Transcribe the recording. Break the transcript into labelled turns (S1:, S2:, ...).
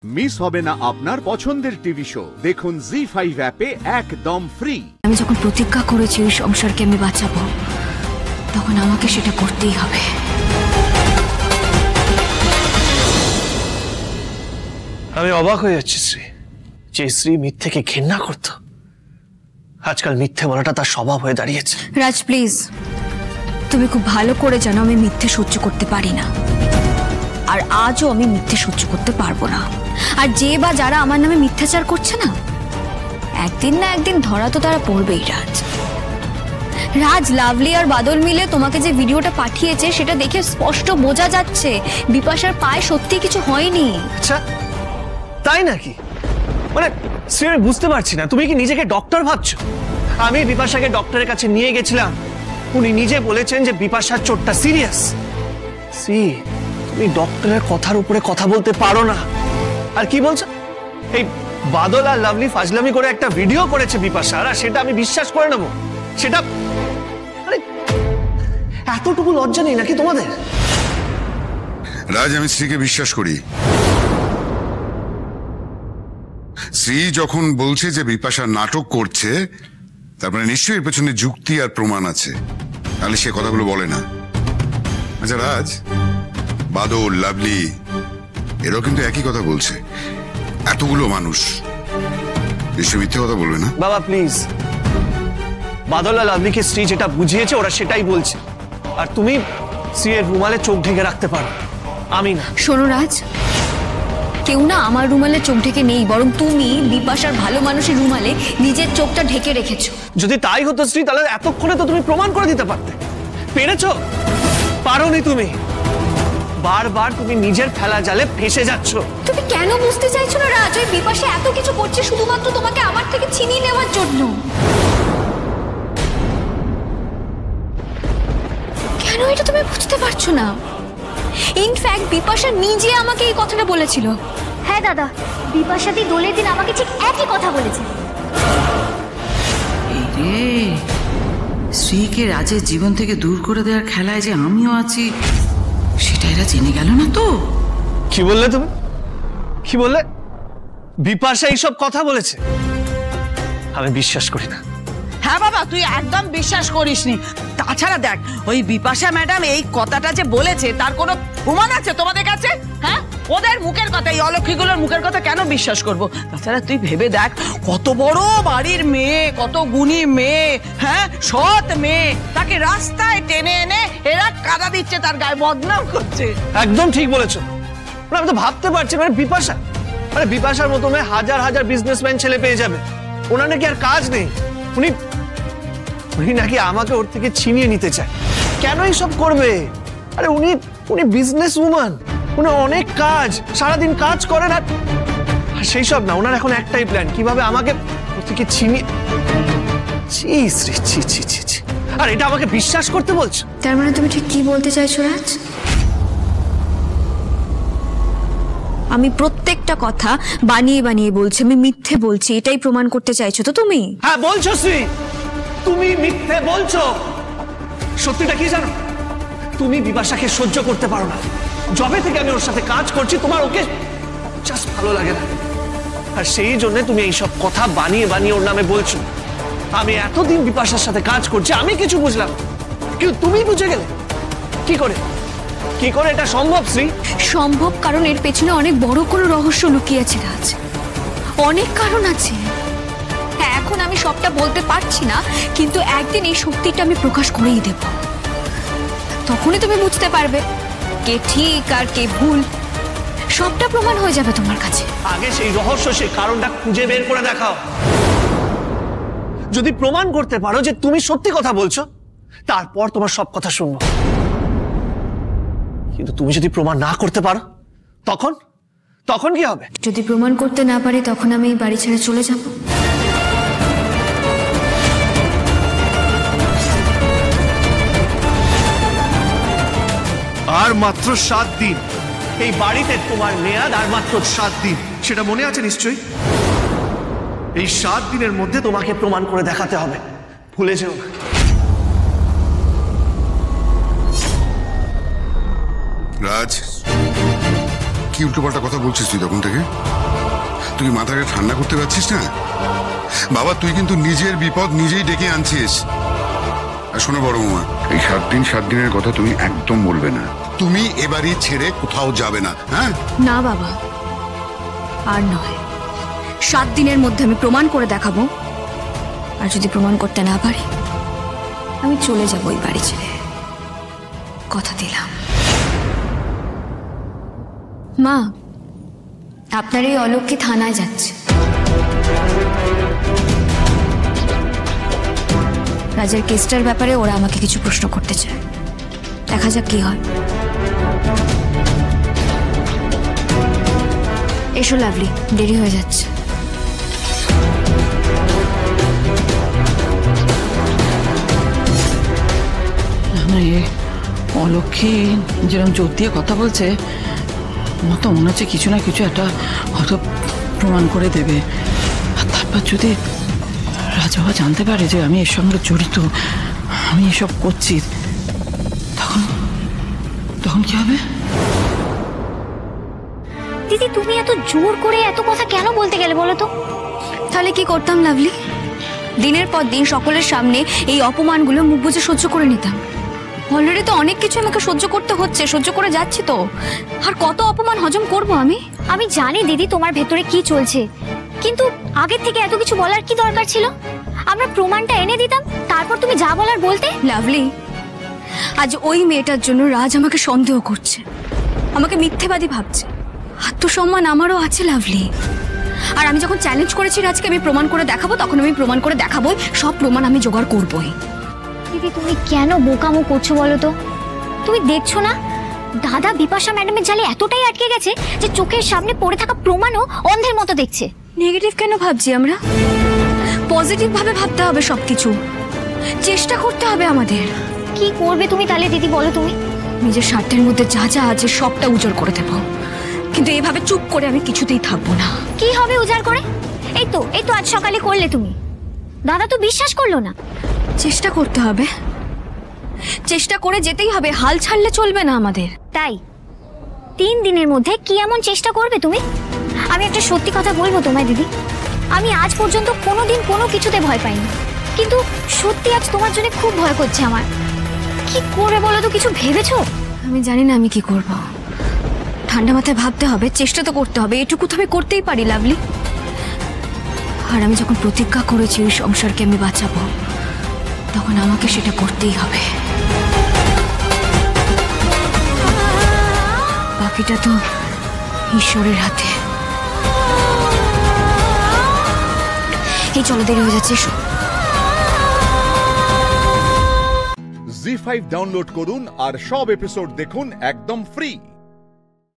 S1: Miss হবে না আপনার পছন্দের টিভি শো দেখুন জি5 অ্যাপে একদম ফ্রি।
S2: আমি যখন প্রতিজ্ঞা করেছি এই সংসারকে আমি বাঁচাবো, তখন আমাকে সেটা করতেই হবে।
S3: আমি অবাক হয়ে যাচ্ছি শ্রী, যে শ্রী মিথ্যেকে ঘৃণা করত, আজকাল মিথ্যে বলাটা তার স্বভাব হয়ে দাঁড়িয়েছে।
S2: রাজ প্লিজ, তুমি খুব ভালো করে জানো আমি মিথ্যে সহ্য করতে পারি না, আর আজও আমি মিথ্যে সহ্য করতে পারবো না। আর যে বা যারা আমার নামে মিথ্যাচার করছে না, একদিন না একদিন ধরা তো তারা পড়বেই। রাজ, লাভলি আর বাদল মিলে তোমাকে যে ভিডিওটা পাঠিয়েছে সেটা দেখে স্পষ্ট বোঝা যাচ্ছে বিপাশার পায়ে সত্যি কিছু হয়নি।
S3: আচ্ছা তাই নাকি? মানে শ্রী, আমি বুঝতে পারছি না, তুমি কি নিজেকে ডক্টর ভাবছো? আমি বিপাশাকে ডক্টরের কাছে নিয়ে গেছিলাম, উনি নিজে বলেছেন যে বিপাশার চোটটা সিরিয়াস। শ্রী, তুমি ডক্টরের কথার উপরে কথা বলতে পারো না। আর কি বলছো? এই বাদল আর লাভলি ফাজলামি করে একটা ভিডিও করেছে বিপাশার, আর সেটা আমি বিশ্বাস করে নেবো? সেটা মানে এতটুকু লজ্জা নেই নাকি তোমাদের?
S4: রাজ, আমি শ্রীকে বিশ্বাস করি। শ্রী যখন বলছে যে বিপাশা নাটক করছে, তারপরে নিশ্চয়ই এর পেছনে যুক্তি আর প্রমাণ আছে, তাহলে সে কথাগুলো বলে না। আচ্ছা রাজ, বাদল, লাভলি এরাও কিন্তু একই কথা বলছে। এতগুলো মানুষ নিশ্চয়ই মিথ্যে কথা বলবে না।
S3: বাবা প্লিজ, বাদল আর লাভলিকে শ্রী যেটা বুঝিয়েছে ওরা সেটাই বলছে, আর তুমি শ্রী এর রুমালে চোখ ঢেকে রাখতে পারো, আমি না।
S2: শোনো রাজ, কেউ না আমার রুমালে চোখ ঢেকে নেই, বরং তুমি বিপাশার ভালো মানুষের রুমালে নিজের চোখটা ঢেকে রেখেছো।
S3: যদি তাই হতো শ্রী, তাহলে এতক্ষণে তো তুমি প্রমাণ করে দিতে পারতে। পেরেছো? পারোনি তুমি। বারবার তুমি নিজের ফেলা জালে ফেসে যাচ্ছ।
S2: তুমি কেন বুঝতে চাইছো না রাজ? ওই বিপাশা এত কিছু করছে শুধুমাত্র তোমাকে আমার থেকে ছিনিয়ে নেওয়ার জন্য। কেন এটা তুমি বুঝতে পারছো না? ইনফ্যাক্ট বিপাশা নিজে আমাকে এই কথাটা বলেছিল।
S5: হ্যাঁ দাদা, বিপাশাদি দোলের দিন আমাকে ঠিক একই কথা বলেছে।
S6: শ্রীকে রাজের জীবন থেকে দূর করে দেওয়ার খেলায় যে আমিও আছি, সেটা এরা জেনে গেল না তো?
S3: কি বললে তুমি? কি বললে? বিপাশা এইসব কথা বলেছে? আমি বিশ্বাস করি না।
S6: হ্যাঁ বাবা, তুই একদম বিশ্বাস করিসনি। তাছাড়া দেখ, ওই বিপাশা ম্যাডাম এই কথাটা যে বলেছে তার কোনো প্রমাণ আছে তোমাদের কাছে? হ্যাঁ, ওদের মুখের কথা, এই অলক্ষীগুলোর মুখের কথা কেন বিশ্বাস করব? তাছাড়া তুই ভেবে দেখ, কত বড় বাড়ির মেয়ে, কত গুণী মেয়ে, হ্যাঁ সৎ মেয়ে, তাকে রাস্তায় টেনে এনে এরা কাদা দিচ্ছে, তার গায়ে বদনাম করছে।
S3: একদম ঠিক বলেছো। আমি তো ভাবতে পারছি, মানে বিপাশা, মানে বিপাশার মতো মেয়ে হাজার হাজার বিজনেসম্যান ছেলে পেয়ে যাবে, ওনার নাকি আর কাজ নেই, উনি নাকি আমাকে ওর থেকে ছিনিয়ে নিতে চায়। কেন এইসব করবে? আরে উনি বিজনেস উম্যান, উনি অনেক কাজ, সারাদিন কাজ করেন, আর সেই সব না, ওনার এখন একটাই প্ল্যান, কিভাবে আমাকে ওর থেকে ছিনিয়ে। আর এটা আমাকে বিশ্বাস করতে বলছো?
S2: তার মানে তুমি ঠিক কি বলতে চাইছো রাজ? আমি প্রত্যেকটা কথা বানিয়ে বানিয়ে বলছি, আমি মিথ্যে বলছি, এটাই প্রমাণ করতে চাইছো তো তুমি?
S3: হ্যাঁ বলছো শ্রী, তুমি মিথ্যে বলছো। সত্যিটা কি জানো? তুমি বিপাশাকে সহ্য করতে পারো না। যবে থেকে আমি ওর সাথে কাজ করছি, তোমার ওকে জাস্ট ভালো লাগে না, আর সেই জন্য তুমি এইসব কথা বানিয়ে বানিয়ে ওর নামে বলছো। আমি এতদিন বিপাশার সাথে কাজ করছি, আমি কিছু বুঝলাম, কিন্তু তুমি বুঝে গেলে কি করে? কি করে এটা সম্ভব শ্রী?
S2: সম্ভব কারণ এর পেছনে অনেক বড় কোনো রহস্য লুকিয়ে আছে রাজ, অনেক কারণ আছে। হ্যাঁ, এখন আমি সবটা বলতে পারছি না, কিন্তু একদিন এই সত্যিটা আমি প্রকাশ করেই দেব। তখনই তুমি বুঝতে পারবে কে ঠিক আর কে ভুল, সবটা প্রমাণ হয়ে যাবে তোমার কাছে।
S3: আগে সেই রহস্য, সেই কারণটা খুঁজে বের করে দেখাও। যদি প্রমাণ করতে পারো যে তুমি সত্যি কথা বলছো, তারপর তোমার সব কথা শুনবো। কিন্তু তুমি যদি প্রমাণ না করতে পারো, তখন কি হবে?
S2: যদি প্রমাণ করতে না পারি, তখন আমি এই বাড়ি ছেড়ে চলে যাব।
S7: আর মাত্র 7 দিন
S3: এই বাড়িতে তোমার মেয়াদ, আর মাত্র
S7: 7 দিন, সেটা মনে আছে নিশ্চয়ই?
S3: এই 7 দিনের মধ্যে তোমাকে প্রমাণ করে দেখাতে হবে, ভুলে যেও না।
S4: রাজ, কি উল্টোপাল্টা কথা বলছিস তুই তখন থেকে? তুই মাথাকে ঠান্ডা করতে পারছিস না? বাবা, তুই কিন্তু নিজের বিপদ নিজেই ডেকে আনছিস। আর শোনো বড় বৌমা, এই 7 দিনের কথা তুমি একদম বলবে না। তুমি এবারই ছেড়ে কোথাও যাবে না। হ্যাঁ
S2: না বাবা, আর নয়। 7 দিনের মধ্যে আমি প্রমাণ করে দেখাবো, আর যদি প্রমাণ করতে না পারি আমি চলে যাব ওই বাড়ি ছেড়ে। কথা দিলাম। মা, আপনার এই অলক্ষ্মী থানায় যাচ্ছে। রাজের কেসটার ব্যাপারে ওরা আমাকে কিছু প্রশ্ন করতে চায়, দেখা যাক কি হয়। এসো লাভলি, দেরি হয়ে যাচ্ছে।
S6: অলক্ষ্মী যেরকম জোর দিয়ে কথা বলছে, আমার তো মনে হচ্ছে কিছু না কিছু একটা হয়তো প্রমাণ করে দেবে। আর তারপর যদি রাজাবা জানতে পারে যে আমি এর সঙ্গে জড়িত, আমি এসব করছি, তখন কি হবে?
S5: দিদি, তুমি এত জোর করে এত কথা কেন বলতে গেলে বলো তো?
S2: তাহলে কি করতাম লাভলি? দিনের পর দিন সকলের সামনে এই অপমানগুলো মুখ বুজে সহ্য করে নিতাম। অলরেডি তো অনেক কিছু আমাকে সহ্য করতে হচ্ছে, সহ্য করে যাচ্ছি তো, আর কত অপমান হজম করব আমি?
S5: আমি জানি দিদি তোমার ভেতরে কি চলছে, কিন্তু আগের থেকে এত কিছু বলার কি দরকার ছিল? আমরা প্রমাণটা এনে দিতাম, তারপর তুমি যা বলার বলতে।
S2: লাভলি, আজ ওই মেয়েটার জন্য রাজ আমাকে সন্দেহ করছে, আমাকে মিথ্যেবাদী ভাবছে। আত্মসম্মান আমারও আছে লাভলি, আর আমি যখন চ্যালেঞ্জ করেছি রাজকে আমি প্রমাণ করে দেখাবো, তখন আমি প্রমাণ করে দেখাবোই। সব প্রমাণ আমি জোগাড় করবোই।
S5: দিদি, তুমি কেন বোকামো করছো বলো তো? তুমি দেখছো না দাদা বিপাশা ম্যাডামের জালে এতটাই আটকে গেছে যে চোখের সামনে পড়ে থাকা প্রমাণও অন্ধের মতো দেখছে।
S2: নেগেটিভ কেন ভাবছি আমরা? পজিটিভ ভাবে ভাবতে হবে সবকিছু, চেষ্টা করতে হবে আমাদের।
S5: কি করবে তুমি তাহলে দিদি বলো? তুমি
S2: নিজের স্বার্থের মধ্যে যা যা আছে সবটা উজাড় করে দেবো, কিন্তু এইভাবে চুপ করে আমি কিছুতেই থাকবো না।
S5: কি হবে উজাড় করে? এই তো আজ সকালে করলে তুমি। দাদা তো বিশ্বাস করলো না।
S2: চেষ্টা করতে হবে, চেষ্টা করে যেতেই হবে, হাল ছাড়লে চলবে না আমাদের।
S5: তাই 3 দিনের মধ্যে কি এমন চেষ্টা করবে তুমি? আমি একটা সত্যি কথা বলবো তোমায় দিদি, আমি আজ পর্যন্ত কোনোদিন কোনো কিছুতে ভয় পাইনি, কিন্তু সত্যি আজ তোমার জন্য খুব ভয় করছে আমার। কি করবে বলো তো? কিছু ভেবেছো?
S2: আমি জানি না আমি কি করব। ঠান্ডা মাথায় ভাবতে হবে, চেষ্টা তো করতে হবে, এটুকু তো আমি করতেই পারি লাভলি। আর আমি যখন প্রতিজ্ঞা করেছি ওই সংসারকে আমি বাঁচাবো, তখন আমাকে সেটা করতেই হবে। বাকিটা তো ঈশ্বরের হাতে। এই চলো, দেরি হয়ে যাচ্ছে।
S1: জি5 ডাউনলোড করুন আর সব এপিসোড দেখুন একদম ফ্রি।